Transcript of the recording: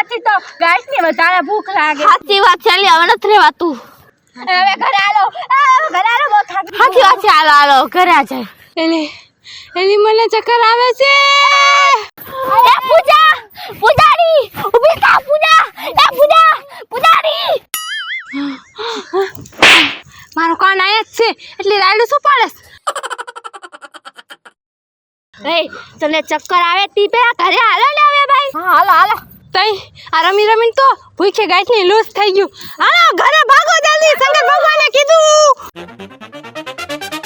ખાવાથી તો ગાંઠની વધારે ભૂખ લાગે. સાચી વાત છે. હવે નથી રહેવાતું. હવે ઘરે આલો બહુ થાકી. સાચી વાત છે. હાલો ઘરે આ જાય. એલી મને ચક્કર આવે છે. એ પૂજા પૂજારી ઊભી થા. પૂજા એ પૂજારી. મારો કાન આયા જ છે એટલે રાયડું શું પાડસ. એ તને ચક્કર આવે તી પેલા ઘરે હાલો ને હવે ભાઈ. હા હાલો તઈ આ રમી તો ભૂખે ગાંઠની લૂસ થઈ ગયું. હાલો ઘરે ભાગો જલ્દી. શંકર ભગવાને કીધું.